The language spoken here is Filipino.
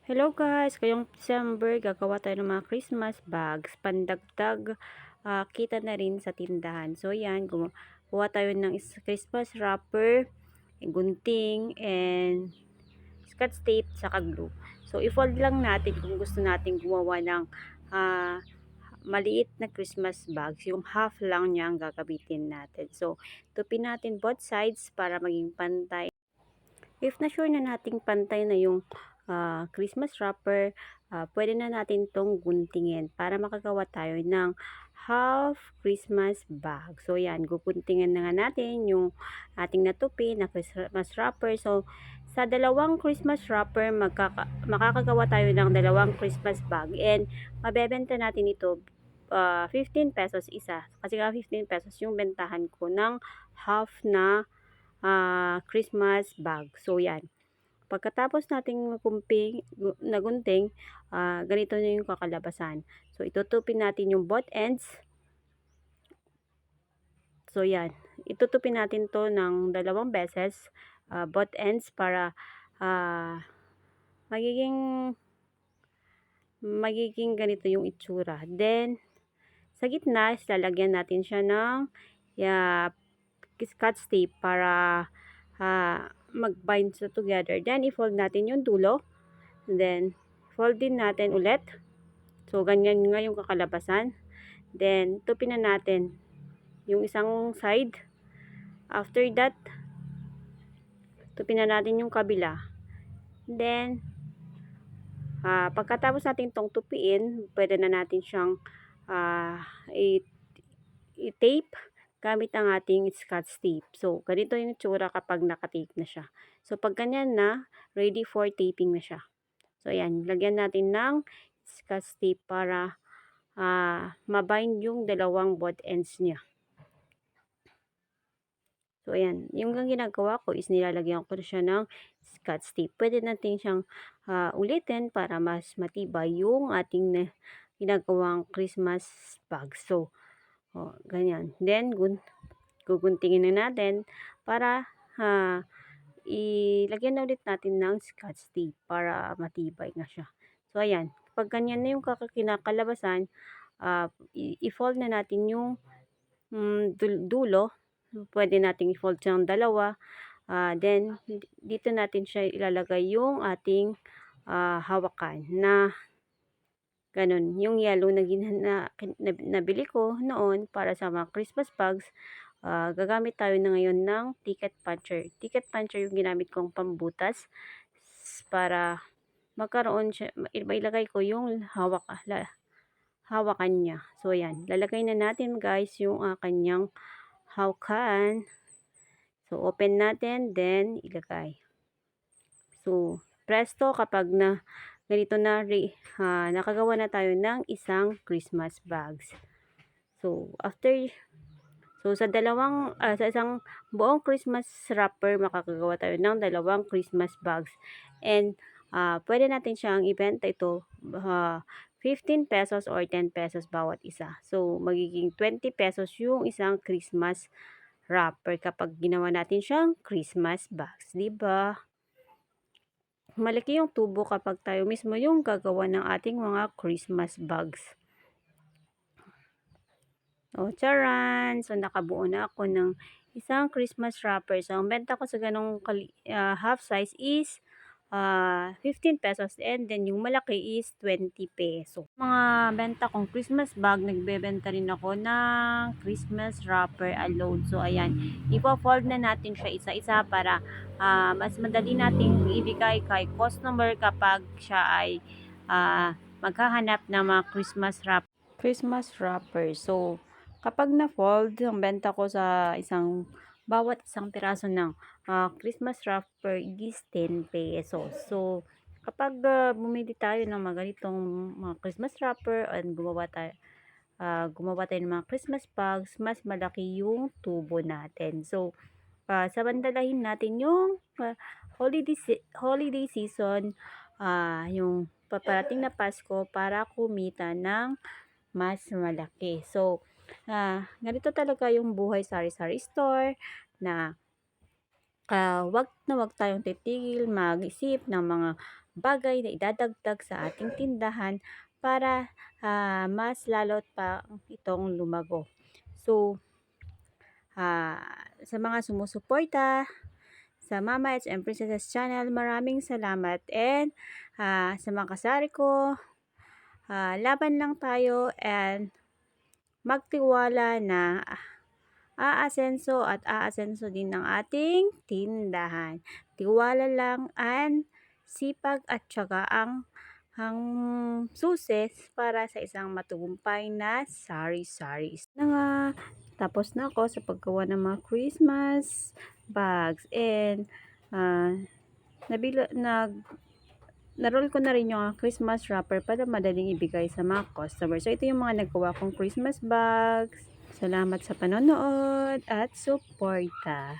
Hello guys! Ngayong December, gagawa tayo ng mga Christmas bags. Pandagdag kita na rin sa tindahan. So yan, gumawa tayo ng Christmas wrapper, gunting, and scotch tape, saka glue. So i-fold lang natin kung gusto natin gumawa ng maliit na Christmas bags. Yung half lang niya ang gagamitin natin. So tupin natin both sides para maging pantay. If na-sure na nating pantay na yung Christmas wrapper, pwede na natin tong guntingin para makagawa tayo ng half Christmas bag. So, yan, guguntingin na nga natin yung ating natupi na Christmas wrapper. So, sa dalawang Christmas wrapper, makakagawa tayo ng dalawang Christmas bag. And, mabebenta natin ito 15 pesos isa. Kasi nga 15 pesos yung bentahan ko ng half na Christmas bag. So, yan. Pagkatapos nating nagunting, ganito na yung kakalabasan. So, itutupin natin yung both ends. So, yan. Itutupin natin to ng dalawang beses, both ends, para magiging ganito yung itsura. Then, sa gitna, lalagyan natin siya ng scotch tape para mag-bind sa together. Then, i-fold natin yung dulo. Then, fold din natin ulit. So, ganyan nga yung kakalabasan. Then, tupin na natin yung isang side. After that, tupin na natin yung kabila. Then, pagkatapos natin tong tupiin, pwede na natin siyang i-tape gamit ang ating scotch tape. So, ganito yung tsura kapag nakatape na siya. So, pag ganyan na, ready for taping na siya. So, ayan, lagyan natin ng scotch tape para mabind yung dalawang both ends niya. So, ayan, yung ginagawa ko is nilalagyan ko siya ng scotch tape. Pwede natin siyang ulitin para mas matibay yung ating ginagawang Christmas bag. So, ganyan. Then, guguntingin na natin para ilagyan na ulit natin ng scotch tape para matibay nga siya. So, ayan. Pag ganyan na yung kinakalabasan, i-fold na natin yung dulo. Pwede nating i-fold siyang dalawa. Then, dito natin siya ilalagay yung ating hawakan na ganun. Yung yellow na nabili ko noon para sa mga Christmas bags, gagamit tayo na ngayon ng ticket puncher. Ticket puncher yung ginamit kong pambutas para magkaroon siya, mailagay ko yung hawakan niya. So, ayan. Lalagay na natin guys yung kanyang hawakan. So, open natin, then ilagay. So, presto kapag ganito na, nakagawa na tayo ng isang Christmas bags. So, sa isang buong Christmas wrapper, makakagawa tayo ng dalawang Christmas bags. And, pwede natin siyang ibenta ito 15 pesos or 10 pesos bawat isa. So, magiging 20 pesos yung isang Christmas wrapper kapag ginawa natin siyang Christmas bags. Diba? Malaki yung tubo kapag tayo mismo yung gagawa ng ating mga Christmas bags. O, charan! So, nakabuo na ako ng isang Christmas wrapper. So, ang benta ko sa ganong half size is 15 pesos, and then yung malaki is 20 peso. Mga benta kong Christmas bag, nagbebenta rin ako ng Christmas wrapper alone. So, ayan, ipo-fold na natin siya isa-isa para mas madali nating ibigay kay customer kapag siya ay maghahanap ng mga Christmas wrapper. So, kapag na-fold, ang benta ko sa bawat isang piraso ng Christmas wrapper is 10 pesos. So, kapag bumili tayo ng mga ganitong mga Christmas wrapper and gumawa tayo ng mga Christmas bags, mas malaki yung tubo natin. So, sabandalahin natin yung holiday season, yung paparating na Pasko para kumita ng mas malaki. So, ganito talaga yung buhay sari-sari store na wag tayong titigil mag-isip ng mga bagay na idadagdag sa ating tindahan para mas lalo pa itong lumago. So, sa mga sumusuporta sa Mama and Princesses channel, maraming salamat. And sa mga kasari ko, laban lang tayo and magtiwala na aasenso din ng ating tindahan. Tiwala lang and sipag at syaga ang susi para sa isang matagumpay na sari-saris. Tapos na ako sa paggawa ng mga Christmas bags and naroll ko na rin yung Christmas wrapper para madaling ibigay sa mga customers. So, ito yung mga nagawa kong Christmas bags. Salamat sa panonood at suporta.